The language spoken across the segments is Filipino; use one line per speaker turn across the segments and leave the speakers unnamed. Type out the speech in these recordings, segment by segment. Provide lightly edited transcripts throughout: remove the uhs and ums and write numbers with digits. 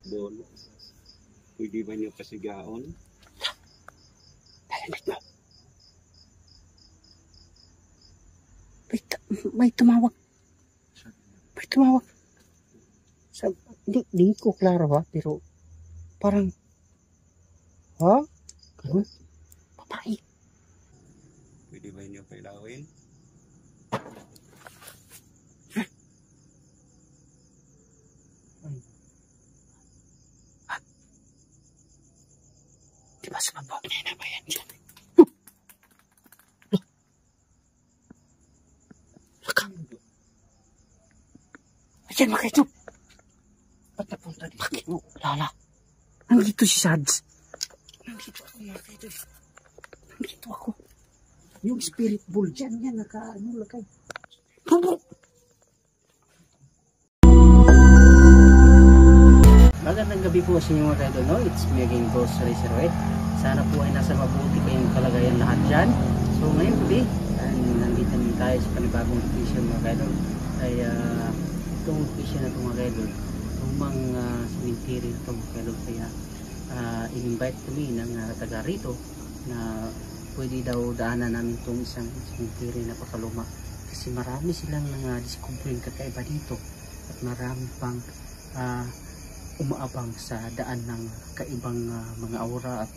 basketball. Pwede ba niyo pasigaon?
Narinig mo. May tumawag. May tumawag. Hindi ko klaro ha, pero parang ha? Ganun? Babae.
Pwede ba niyo pailawin?
Di ba sumabog na ba yan dyan? Lakang. Ayan mga kaidol.
Ba't napunta dito?
Bakit mo? Lala. Nandito si Sads. Nandito ako mga kaidol. Nandito ako. Yung spirit bull dyan yan. Lagay. Bubo! Magandang gabi po sa inyo mga kaidol, no? It's me again, Ghost Racer. Sana po ay nasa mabuti kayong kalagayan lahat dyan. So ngayong gabi, nandito naman tayo sa panibagong location mga kaidol. Ay itong location na ito mga kaidol, lumang cemetery ito mga kaidol. Kaya in-invite kami ng taga rito na pwede daw daanan namin itong isang cemetery na pakaluma. Kasi marami silang discovering kakaiba dito at marami pang umaabang sa daan ng kaibang mga aura at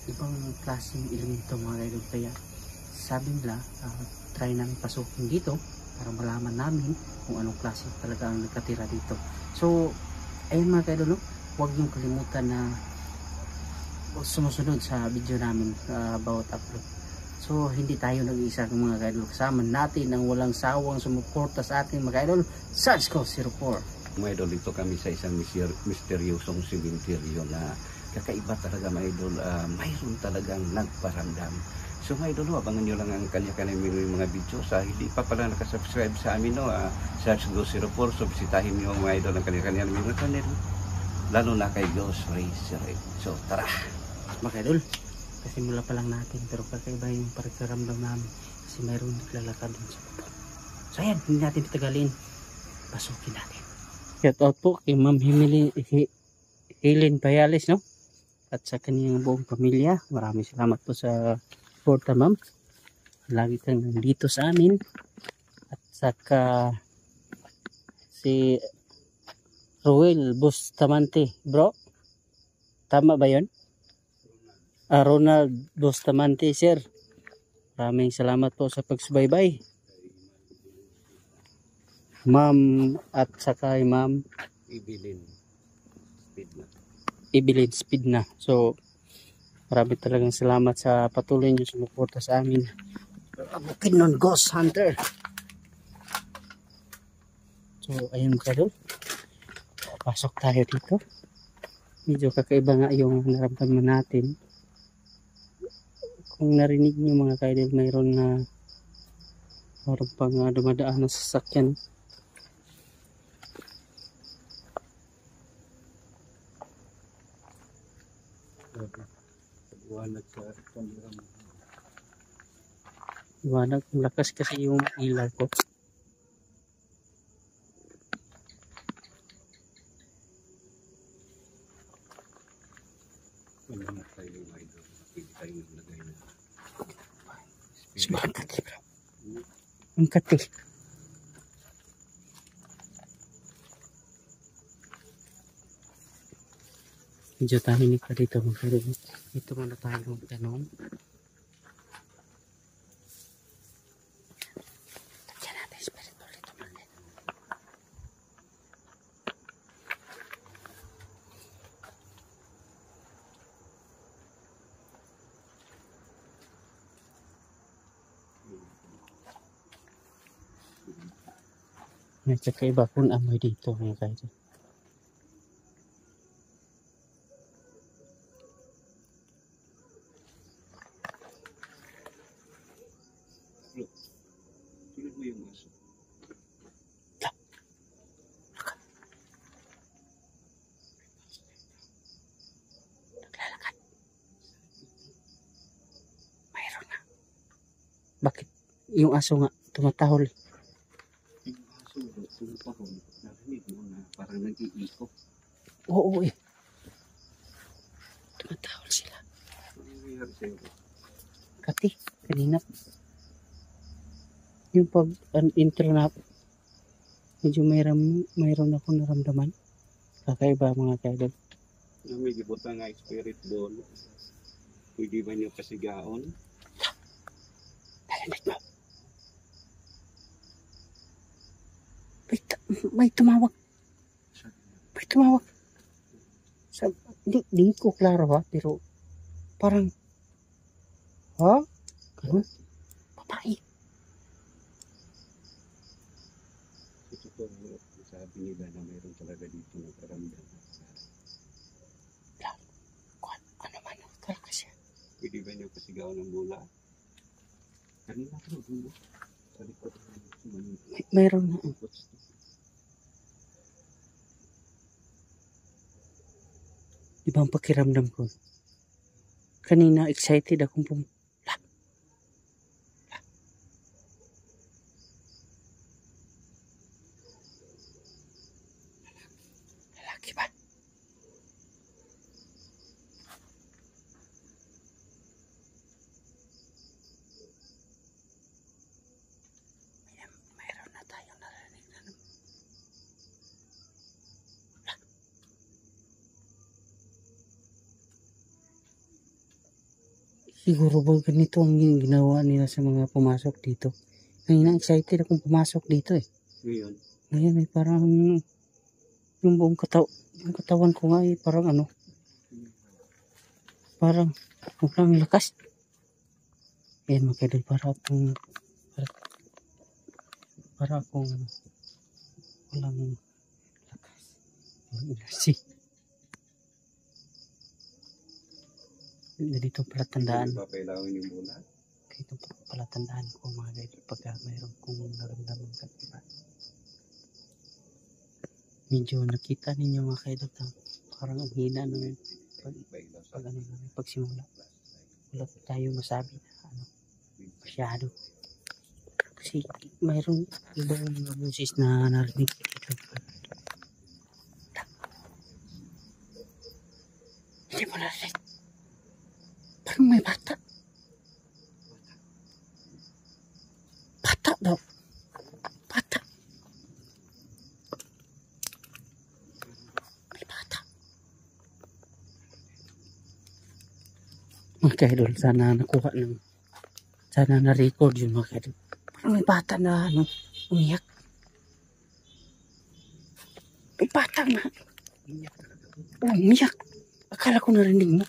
ibang klaseng elemento mga kaidol. Kaya sabi nila try namin pasukin dito para malaman namin kung anong klase talaga ang nakatira dito. So ayun mga kaidol, no? Huwag niyong kalimutan na sumusunod sa video namin about upload. So hindi tayo nag-iisa mga kaidol, kasama natin ang walang sawang sumuporta sa atin mga kaidol, SargeCo04.
Mga idol, dito kami sa isang misteryosong simenteryo na kakaiba talaga mga idol. Mayroon talagang nagparamdam. So mga idol, abangan nyo lang ang kanya-kanya mga video. Sa hindi pa pala nakasubscribe sa amin, no, SargeCo04. So bisitahin nyo mga idol ang kanya-kanya mga channel, lalo na kay Ghost Racer. So tara
mga idol, kasi mula pa lang natin pero kakaiba yung pagkaramdam namin kasi mayroon naglalakad dun sa baba. So ayan, hindi natin patagalin, pasukin natin. Shout out po kay Ma'am Helen Payales, no? At sa kaniyang buong pamilya. Maraming salamat po sa suporta, ma'am. Lagi kang nandito sa amin. At saka si Roel Bustamante, bro. Tama ba yun? Ronald Bustamante, sir. Maraming salamat po sa pagsubaybay. Ma'am at saka Ma'am Evelyn Speedna. So marami talagang salamat sa patuloy niyo sumuporta sa amin. Bukidnon Ghost Hunter. So ayun mga kaidol, pasok tayo dito. Medyo kakaiba nga yung naramdaman natin. Kung narinig niyo mga kaidol, mayroon pang dumadaan na sasakyan. Iwanag, lakas kasi yung ilaw ko. Ang kati, bro. Ang kati. Medyo tahimik pa dito mga kaidol. Ito muna tayo magtanong. Tagyan natin spirit ball dito mga kaidol. May kakaiba kung amoy dito mga kaidol.
Tingnan mo yung aso.
Naglalakad. Mayroon na. Bakit? Yung aso nga tumatahol.
Yung aso, tumutahol. Narinig mo na parang nag-iikot.
Oo eh. Tumatawal sila. Kati, kanina. Yung pag intro na medyo mayroon ako naramdaman. Kakaiba mga kaidol.
May gibutan nga spirit ball. Pwede ba niyo pasigaon?
Narinig mo. May tumawag. May tumawag. Hindi ko klaro ha, pero parang ha? Ganun? Babae.
Ito po, sabi nila na mayroon talaga dito nagkaramdam.
Ano man talaga siya.
Pwede ba niyo pasigaon ng bola? Kanina ko dulo. Sa likod
Mayroon na. Ibang pakiramdam ko. Kanina excited akong lalaki ba? Mayroon na tayong narinig na siguro ba ganito ang ginawa nila sa mga pumasok dito. Kanina excited akong pumasok dito eh. Ngayon ay parang yung buong katawan ko nga ay parang ano. Parang walang lakas. Ayan mga kaidol, para akong walang lakas. Walang energy. Dito pala tandaan.
Papailawin yung bola.
Dito pala tandaan ko mga kaidol pagka mayroon kong naramdaman kakaiba. Medyo nakita ninyo mga kaidol parang ang hina naman pagsimula. Wala tayo masabi na masyado. Kasi mayroon ibang mga boses na narinig dito. Hindi mo narinig. Parang may bata. Bata daw. Bata. May bata. Mga kaidol, sana nakuha ng sana na-record yun mga kaidol. Parang may bata na umiyak. May bata nga. Umiyak. Akala ko narinig mo.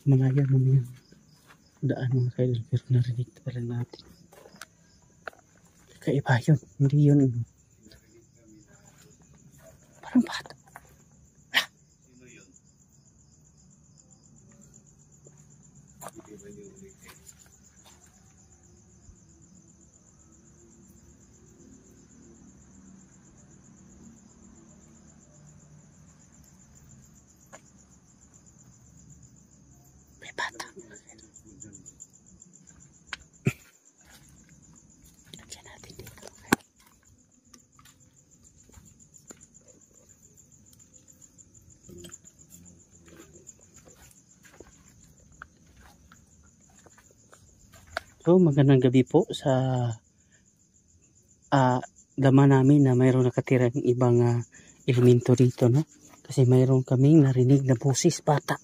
Malaya naman yung daan mga kaidol, pero narinig pa rin natin. Kakaiba yun, hindi yun parang bata. May bata. Lagyan natin dito. So magandang gabi po sa dama namin na mayroong nakatirang ibang elemento dito, no? Kasi mayroong kaming narinig na boses bata.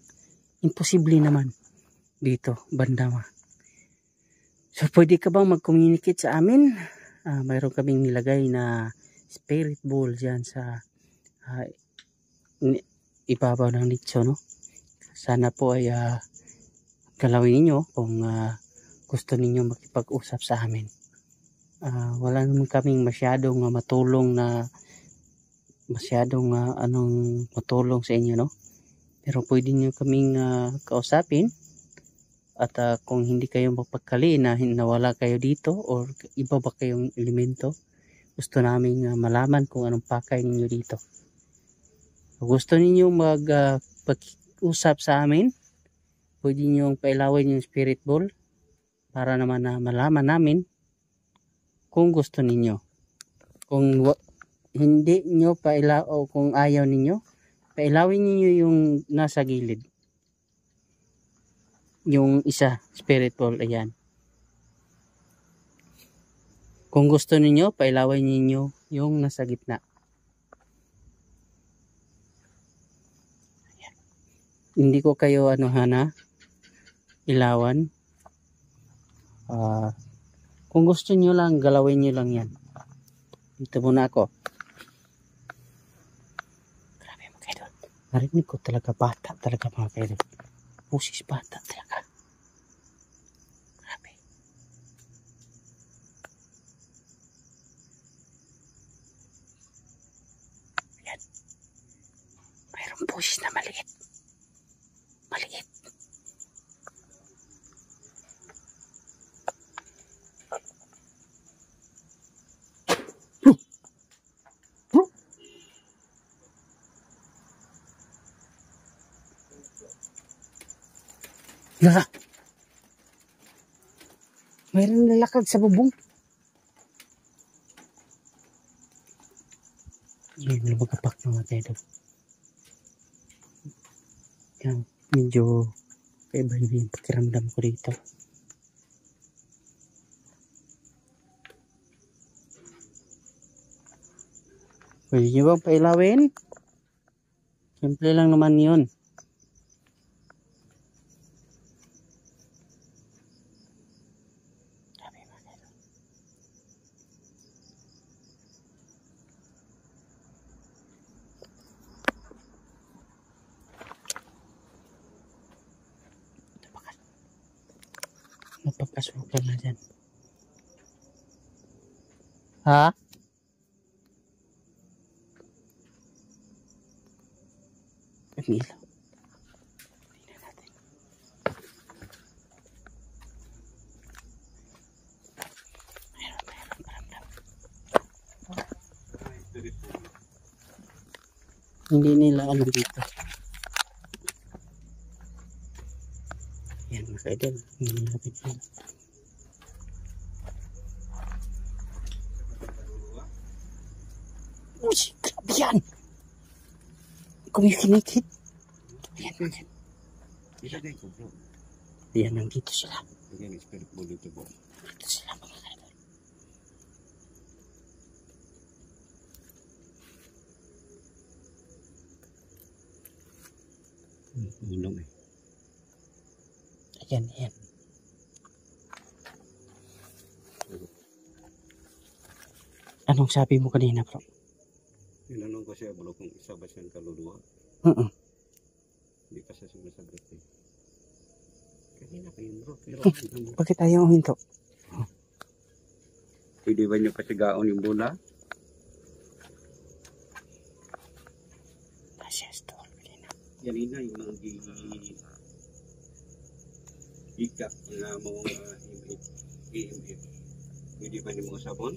Imposible naman dito, banda. So, pwede ka bang mag-communicate sa amin? Mayroon kaming nilagay na spirit ball dyan sa ibabaw ng nicho, no? Sana po ay galawin ninyo kung gusto ninyo makipag-usap sa amin. Wala naman kaming masyadong matulong matulong sa inyo, no? Pero pwede nyo kaming kausapin at kung hindi kayo mapagkali na nawala kayo dito or iba ba kayong elemento, gusto namin malaman kung anong pakay ninyo dito. Kung gusto ninyo usap sa amin, pwede nyo pailawin yung spirit ball para naman na malaman namin kung gusto ninyo. Kung hindi nyo pailaw o kung ayaw ninyo, pailawin ninyo yung nasa gilid. Yung isa, spirit ball, ayan. Kung gusto ninyo, pailawin ninyo yung nasa gitna. Ayan. Hindi ko kayo ilawan. Kung gusto nyo lang, galawin nyo lang yan. Dito muna ako. Grabe mga kaidol. Narinig ko talaga bata talaga mga kaidol. Pusis bata talaga. Grabe. Ayan. Mayroong pusis na maliit. Maliit. Nara. Mayroong lalakad sa bubong. Yan, lumagapak mga kaidol. Yan, medyo kaiba yung pakiramdam ko dito. Pwede nyo bang pailawin? Simple lang naman yun. Napapasukan na dyan. Ha? Pamilaw. Tingnan natin. Mayroon paramdam. Hindi nila alam dito. Yan mga kaidol. Hindi nila pinila. Uy! Grabe yan! Kumikinikit. Ayan, ayan.
Ilagay ko bro.
Ayan, nandito sila.
Ayan, spirit ball dito bro.
Nandito sila mga kaidol.
Ulong eh.
Ayan, ayan. Anong sabi mo kanina bro?
Tinanong ko siya bro kung isa ba siyang kaluluwa. Hindi pa siya sumasagot eh. Kanina pa yun bro. Pero
Bakit ayaw huminto?
pwede ba niyo pasigaon yung bola?
Gracias, tol.
Yan ina yung mga hikap nga mo EMF. Pwede ba niyo mo sabon?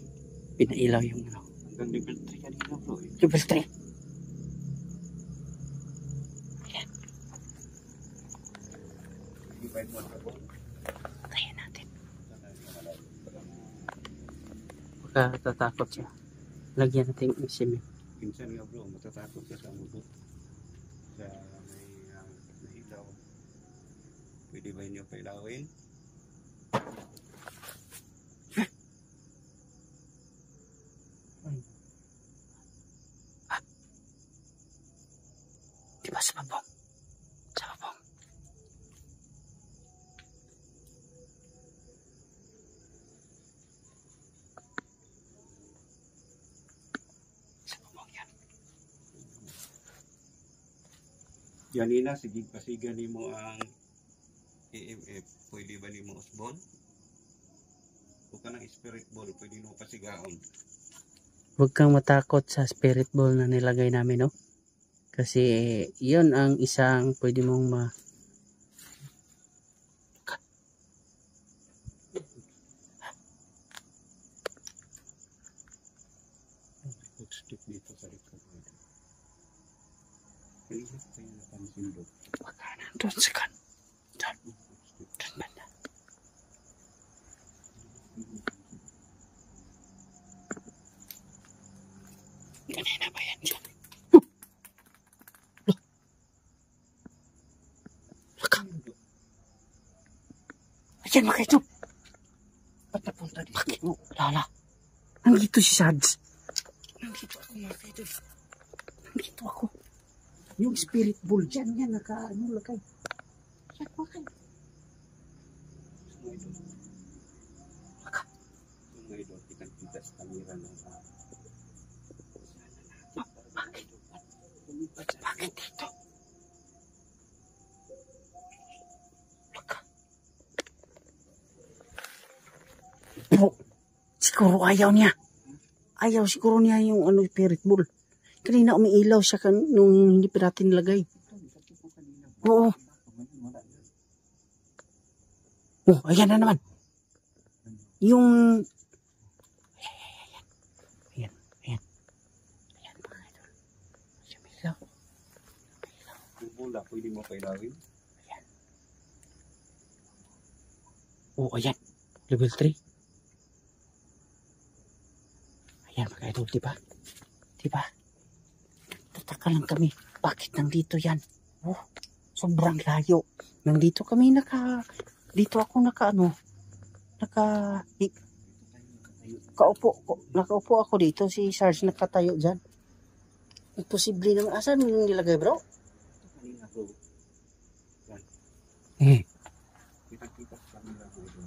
Pinailaw yung ano.
Hanggang level 3 kanina bro eh.
Level 3. Ayan.
Pwede ba mo sabon?
Tayo natin. Baka tatakot siya. Lagyan natin yung cement.
Minsan nga bro, matatakot ka sa mugot. Sa may ilaw. Pwede ba niyo pailawin?
Diba sa babong? Sa babong. Sa babong yan.
Yan ina, sige pasigan ni mo ang EMF. Pwede ba ni mo usbon? O ka ng spirit ball, pwede mo pasigaon.
Huwag kang matakot sa spirit ball na nilagay namin, no? Kasi yun ang isang pwede mong
Stick dito sa likod. Kaya pa yung napansin doon.
Doon sa kan. Doon. Doon banda. Kanina ba yan dyan? Laka. Ayan mga ito.
Ba't napunta dito?
Bakit? Lala. Nandito si Sads.
Nandito ako mga idol.
Nandito ako.
Yung spirit ball dyan, yan, lagay.
Yan mga kayo.
Mga idol.
Laka.
Mga idol, kitang-kita sa kamera ng
Bakit? Bakit dito? Laka. Bro, siguro ayaw niya. Ayaw siguro niya yung spirit ball. Kanina umiilaw siya nung hindi pa natin nilagay. Oo. Oh, ayan na naman. Yung... Ayan. Ayan mga idol. Sumilaw.
Yung bola, pwede mo pailawin.
Oh, ayan. Level 3. Ayan mga idol, diba? Diba? Tataka lang kami. Bakit nandito yan? Oh, sobrang layo. Nandito kami dito ako nakaupo ako dito. Si Sarge nakatayo dyan. Imposible naman. Asan yung nilagay, bro?
Kanina bro. Yan. Kita-kita sa kamera ko ito.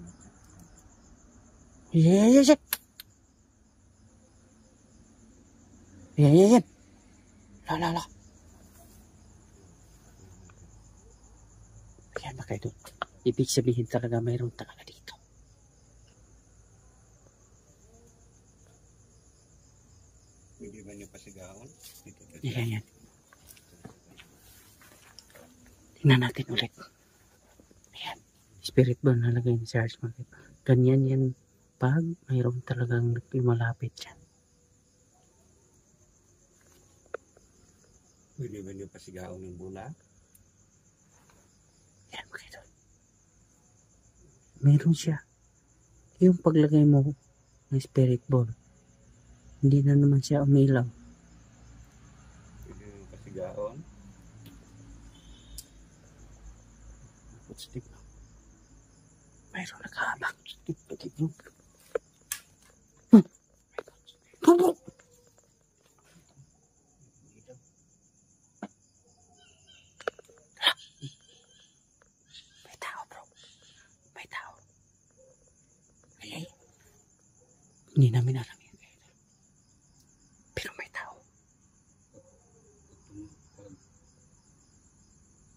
Yes. Yan. La. Ayan mga idol. Ibig sabihin talaga mayroon talaga dito.
Pwede ba niyo pasigawan?
Yan. Tingnan natin ulit. Ayan. Spirit ba nalagay ni Sarge Market? Ganyan yan pag mayroon talagang lumalapit dyan.
Pwede ba niyo pasigawan ng bola?
Yan mga idol. Meron siya. Yung paglagay mo ng spirit ball, hindi na naman siya umilaw.
Pwede niyo pasigawan?
Stick na. Mayroon nakahabang. Stick mo. Bro. May tao, bro. May tao. Ay. Hindi namin alam yan. Pero may tao.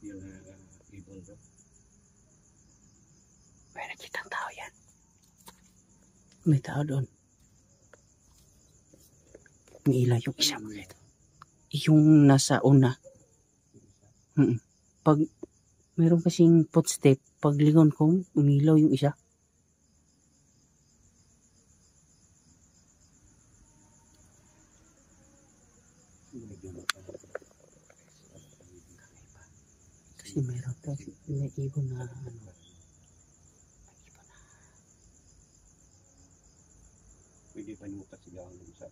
Yun na ibon bro.
May nakitang tao yan. May tao doon. May ilaw yung isa. Yung nasa una. Pag mayroon kasing footstep, pag lingon ko, umilaw yung isa. Kasi mayroon tayo, may ibon na
Pwede pa niyo pasigawan ng isa.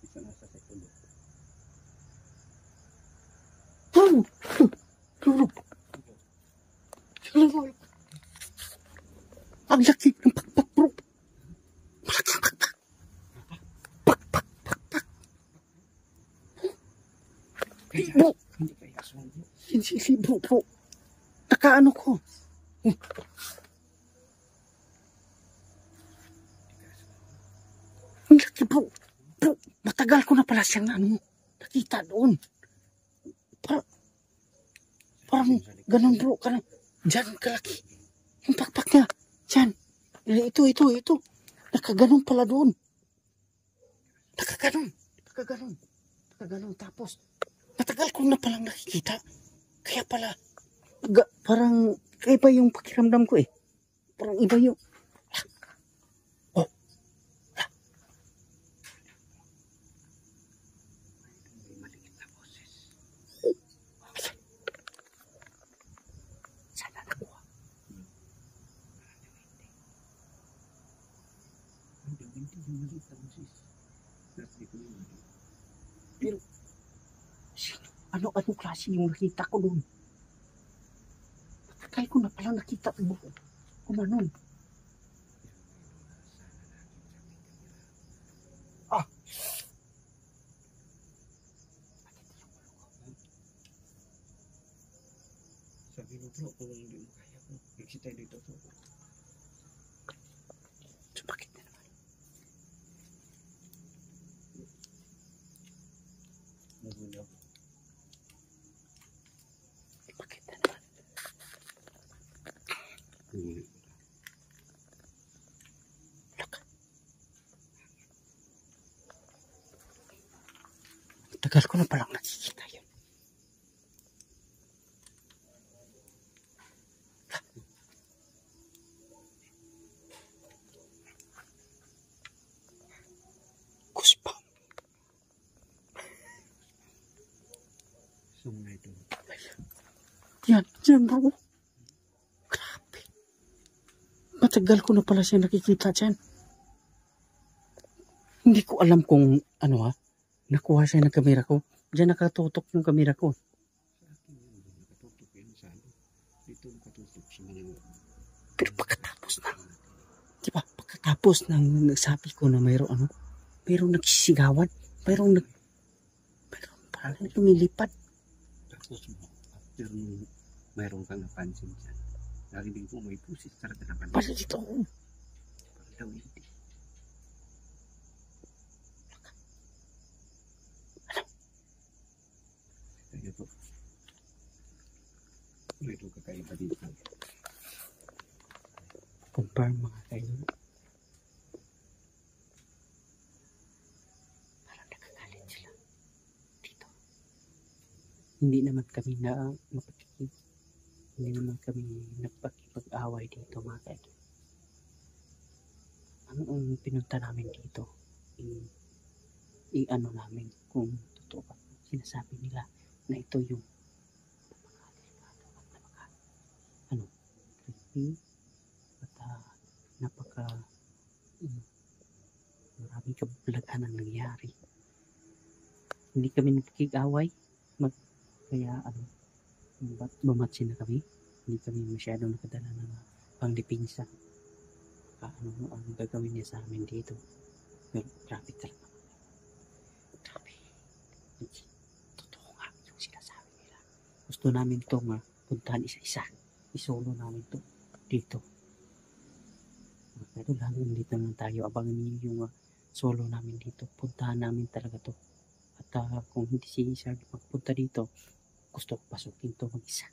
Isa na sa sekundo.
Ang laki ng pakpak, bro. Malaki ang pakpak. Pakpak. Bro.
Hindi kayo kasunod.
Hindi, bro. Nakaano ko. Ang laki, bro. Bro, matagal ko na pala siyang nakita doon. Parang ganun, bro. Diyan kalaki. Yung pakpak niya. Diyan. Ito. Nakaganon pala doon. Nakaganon. Tapos, matagal ko na palang nakikita. Kaya pala, parang iba yung pakiramdam ko eh. Parang iba yung...
maliit na boses. Hindi ko yun.
Ano klase yung nakita ko doon? Matagal ko na palang nakita ko doon. Kumanon. Ah!
Sabi mo bro, kung hindi mo kaya ko, exit tayo dito bro.
Sumakit na naman.
Nagulaw.
Sumakit na naman. Tagal ko na palang nakikita yun. Goosebump.
So mga ito.
Yan bro. Grabe. Matagal ko na pala siya nakikita dyan. Hindi ko alam kung nakuha siya ng kamera ko. Diyan nakatutok yung kamera ko.
Sa akin yun, nakatutok yan sa ano. Dito nakatutok sa mga...
Pero pagkatapos ng nagsabi ko na mayroong nagsisigawan, mayroong parang lumilipad.
Tapos after nung mayroong kang napansin dyan, narinig mo may pusit talaga naman.
Para dito.
Para daw hindi. Kaya to. Ito kakaiba dito.
Confirm mga kailan. Parang nakagalit sila dito. Hindi naman kami nagpakipag-away dito mga kailan. Ang pinunta namin dito, i-ano namin kung totoo ba sinasabi nila na ito yung creepy at maraming kabulagan ang nangyari. Hindi kami nagkikaway kaya bumatsin na kami. Hindi kami masyadong nakadala ng pangdipinsa. Ang gagawin niya sa amin dito. Pero grabe talaga. Grabe. Totoo nga yung sinasabi nila. Gusto namin ito puntahan isa-isa. Isolo namin ito dito. Pero lalo dito naman tayo. Abangan niyo yung solo namin dito. Puntahan namin talaga to. At kung hindi si Sir magpunta dito, gusto ko pasukin to mag-isa.